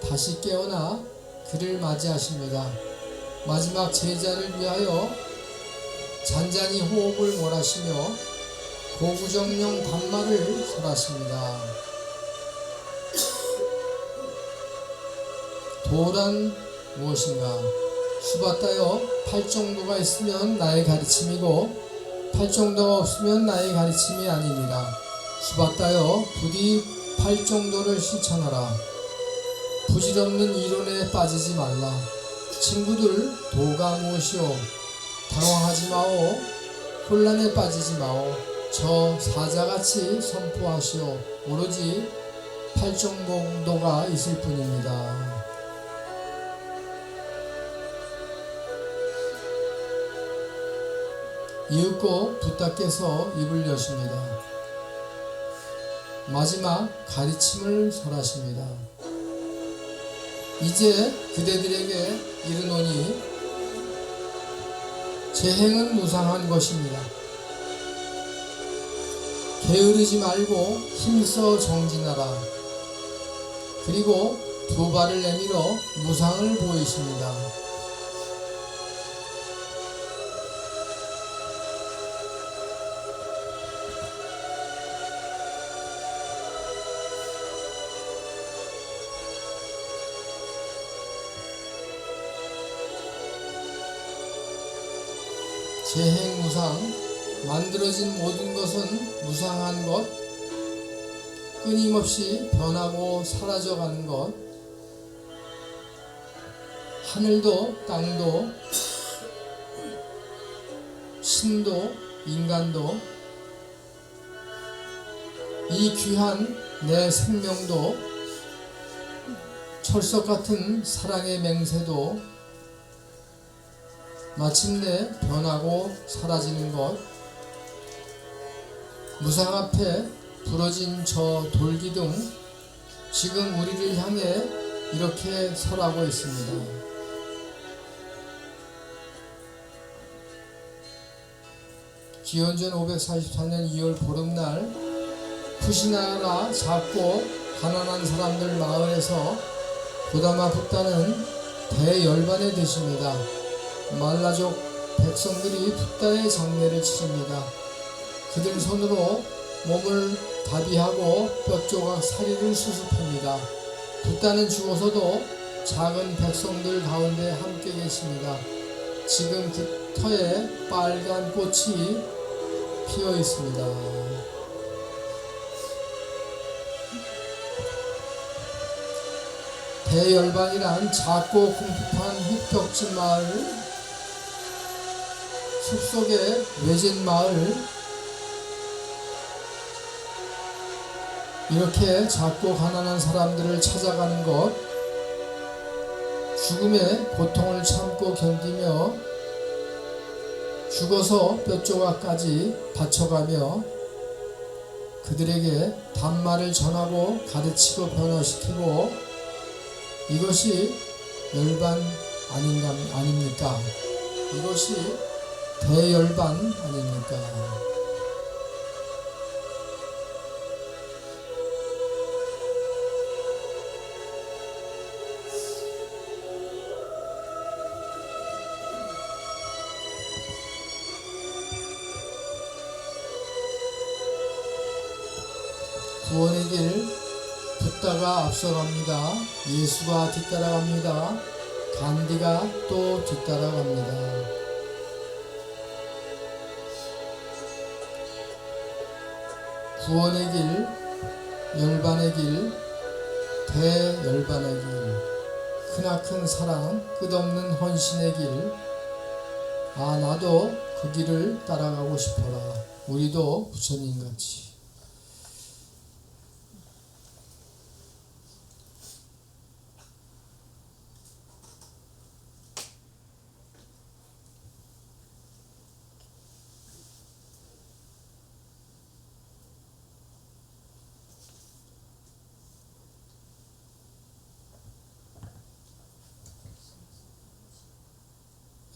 다시 깨어나 그를 맞이하십니다. 마지막 제자를 위하여 잔잔히 호흡을 몰아쉬며 고구정령 단말을 설하십니다. 도란 무엇인가? 수받다여 팔 정도가 있으면 나의 가르침이고 팔 정도가 없으면 나의 가르침이 아니니라. 수받다여 부디 팔 정도를 실천하라. 부질없는 이론에 빠지지 말라. 친구들, 도가 무엇이오? 당황하지 마오. 혼란에 빠지지 마오. 저 사자같이 선포하시오. 오로지 팔 정도가 있을 뿐입니다. 이윽고 붓다께서 입을 여십니다. 마지막 가르침을 설하십니다. 이제 그대들에게 이르노니 제 행은 무상한 것입니다. 게으르지 말고 힘써 정진하라. 그리고 두 발을 내밀어 무상을 보이십니다. 재행무상, 만들어진 모든 것은 무상한 것, 끊임없이 변하고 사라져가는 것, 하늘도 땅도 신도 인간도 이 귀한 내 생명도 철석 같은 사랑의 맹세도 마침내 변하고 사라지는 것, 무상 앞에 부러진 저 돌기둥, 지금 우리를 향해 이렇게 설하고 있습니다. 기원전 544년 2월 보름날 푸시나라 작고 가난한 사람들 마을에서 고다마 붓다는 대열반에 드십니다. 말라족 백성들이 붓다의 장례를 치릅니다. 그들 손으로 몸을 다비하고 뼈조각 사리를 수습합니다. 붓다는 죽어서도 작은 백성들 가운데 함께 계십니다. 지금 그 터에 빨간 꽃이 피어 있습니다. 대열반이란 작고 궁핍한 흙벽진 마을, 숲속의 외진 마을, 이렇게 작고 가난한 사람들을 찾아가는 것, 죽음의 고통을 참고 견디며 죽어서 뼈조각까지 바쳐가며 그들에게 단말을 전하고 가르치고 변화시키고, 이것이 열반 아닙니까? 이것이 대열반 아닙니까? 구원의 길, 붓다가 앞서갑니다. 예수가 뒤따라갑니다. 간디가 또 뒤따라갑니다. 구원의 길, 열반의 길, 대열반의 길, 크나큰 사랑, 끝없는 헌신의 길. 아, 나도 그 길을 따라가고 싶어라. 우리도 부처님같이.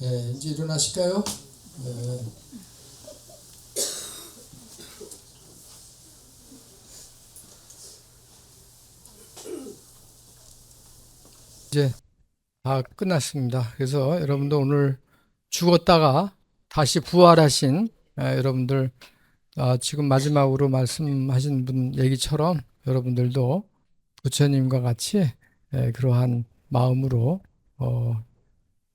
예, 이제 일어나실까요? 네. 이제 다 끝났습니다. 그래서 여러분도 오늘 죽었다가 다시 부활하신 여러분들 지금 마지막으로 말씀하신 분 얘기처럼 여러분들도 부처님과 같이 그러한 마음으로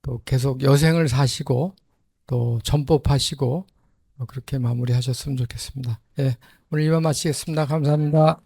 또 계속 여생을 사시고 또 전법하시고 그렇게 마무리하셨으면 좋겠습니다. 예, 오늘 이만 마치겠습니다. 감사합니다.